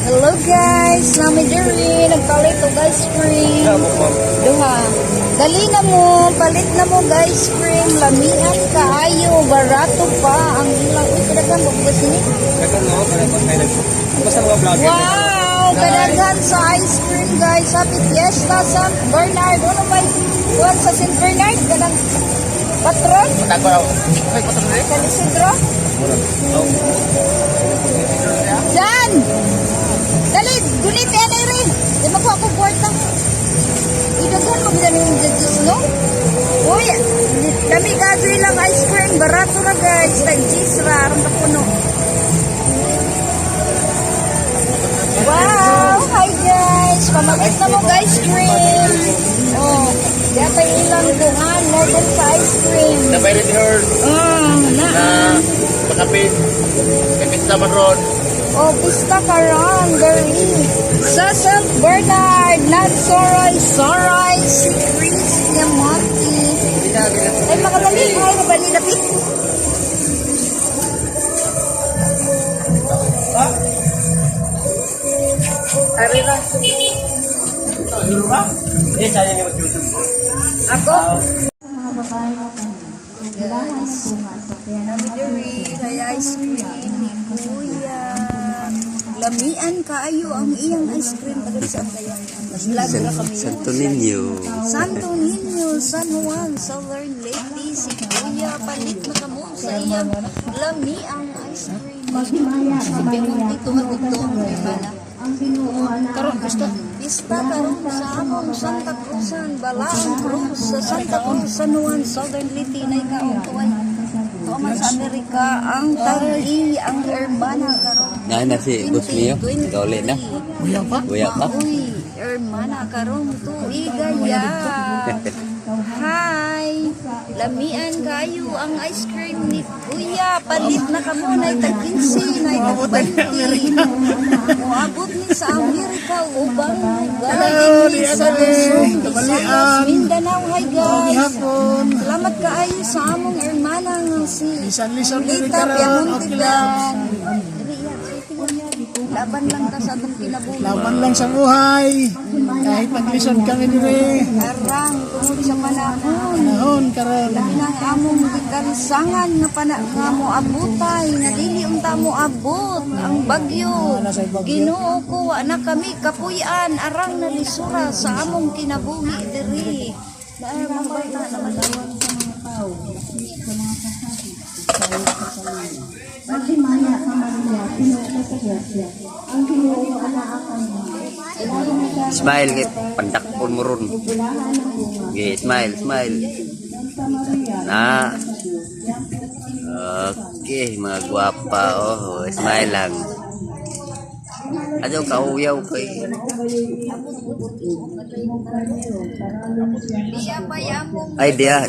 Hello guys, nami diri nagpalit og ice cream. Duha. Dali na mo, palit na mo guys cream, lamian kaayo, barato pa ang ilang kadaghan mo guys ni. Wow, kadaghan sa ice cream guys. Happy Fiesta San Bernard. Ano ba? Buwan sa San Bernard kadang patron. Kalisidro. Jan! Dali, gunit yan ay rin. Di makuha ko kwarta. Idaghan mo bilang yung judges, no? Uy, dami gajoy lang ice cream. Barato na guys. Tag-jis ra. Arang kapuno. Wow! Hi guys! Pamagit na mo guys cream. Oh, yata ilang buhan. Model sa ice cream. Napay rin her na pakapit. Kapit naman ron. Oh, pista karon, girly. Sa St. Bernard, not Soray, si Chris Yamonti. Ay, makadali, ay, mabali na pit. Arriba. Ako? Guys, nami diri, kaya ice cream ni Kuya. Lamian kaayo ang iyang ice cream pagod sa kayan. Mas lag ra kami. Santo Niño. Santo Niño, San Juan, Southern Lady, si Kuya palit na kamo sa iyang lamiang ice cream. Sabi mo dito magugto ang bala. Karon gusto pista karon sa among Santa Cruzan, Balaan Cruz sa Santa Cruz, San Juan, Southern Leyte na ikaw tuway. Tuman sa Amerika ang tagi ang hermana karon. Na si Gusmio. Gauli na. Buya pa? Buya pa. Uy, hermana karon tuigaya. Hi! Lamian kayo ang ice cream ni Kuya. Palit na kamo na tag-15, na tag-20. Muabot ni sa Amerika. Ubang galay din sa Luzon, Visayas, Mindanao. Hi guys! Salamat kaayo sa among hermana nga si Lita Piamontigan. Laban lang ka sa atong kinabuhi. Laban lang sa buhay. Kahit maglisod kami dire. Arang, tungod sa panahon. Panahon karon. Nang among gikansangan nga nga mo abutay, nga dili unta mo abot ang bagyo. Ginoo ko wa na kami kapuy-an arang nalisura sa among kinabuhi diri. Dahil mabata naman sa mga tao. Sa mga kasama. Pati maya sa Maria, pinuha sa Gracia. Ang kinuha na akan mo. Smile kit pandak pun murun. Okay, smile. Nah. Oke, mga guwapa oh, smile lang. Ajo kauyaw kay. Ay dia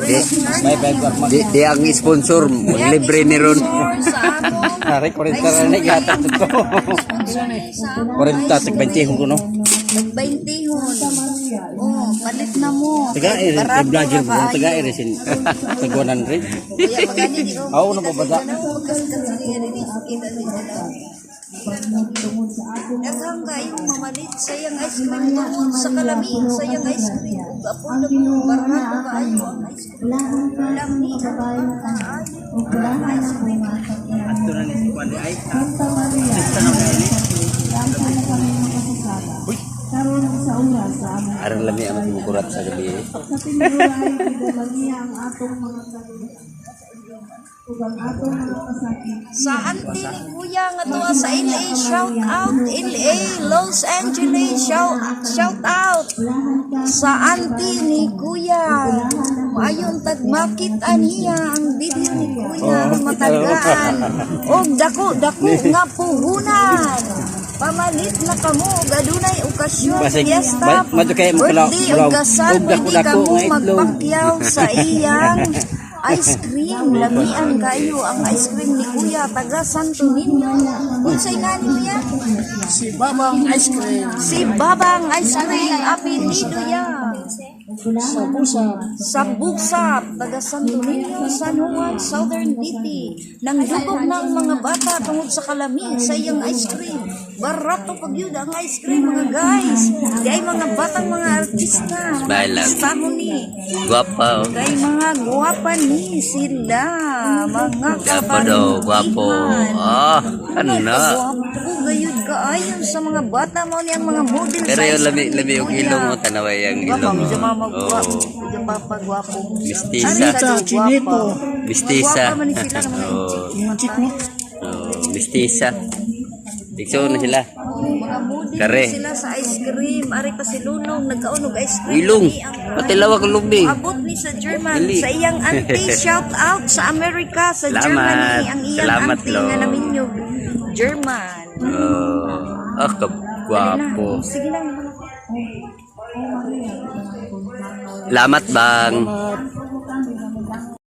ang sponsor libre ni ron. Hari 40 na gata to. 40 tag 20 ko no. 20 hon. Oh, palit na mo. Taga vlogger mo, taga irisin. Tagonan rin. Kaya magani di ko. Aw na babada. Daghang kayong mamalit sa iyang ice cream tungod sa kalami sa iyang ice cream. Ug apon na barato kaayo ang ice cream. Lami kaayo ang ice cream. Ato na ni si Juan ay. Karon sa oras sa among Arang lami ang mukurat sa gabi. sa tinuray kidalagi ang atong mga tugang atong mga pasakit. Sa auntie ni Kuya nga tuwa sa LA, shout out LA, Los Angeles, shout out sa auntie ni Kuya. Maayong tagmakita niya ang video ni Kuya matagaan. Og dako nga puhunan. Pamalit na kamo gadunay okasyon, fiesta, birthday ug kasal, pwede kamo magpakyaw sa iyang ice cream. Lamian kayo ang ice cream ni Kuya taga Santo Niño. Unsay nga niyo ya? Si Babang Ice Cream. Si Babang Ice Cream, apelido ya. Sa Busab. Sa Busab, taga Santo Niño, San Juan, Southern City, nang dugog ng mga bata tungod sa kalamig sa iyang ice cream. Barato pag yun ang ice cream, mga guys. Kay mga batang mga artista, Smile lang. artista ni. Guwapa, oh. Kay mga guwapa ni sila, mga Guwapo daw, guwapo. Ah, ano na. Guwapo, gayud kaayon sa mga bata mo niyang mga model Pero yung ice lami yung cream, ilong mo, kuya. tanaway yung Guwapo, ilong mo. medyo mamagwapo, Oh, medyo papagwapo. Mistisa. Anita, Chinito. Mistisa. Guwapa man ni sila ng mga Oh, Yung chick mo. oh, mistisa. Tikso na sila. mga model Kare. sila sa ice cream. Ari pa si Lunong, nagkaunog ice cream. Ilong. Kani ang- Pati lawak ang lubi. Abot ni sa German. Dali. Sa iyang auntie, shout out sa Amerika, sa Salamat. Germany. Ang iyang Salamat, auntie Lo. nga namin yung German. Oh, ah, guwapo. Sige lang. Salamat bang. At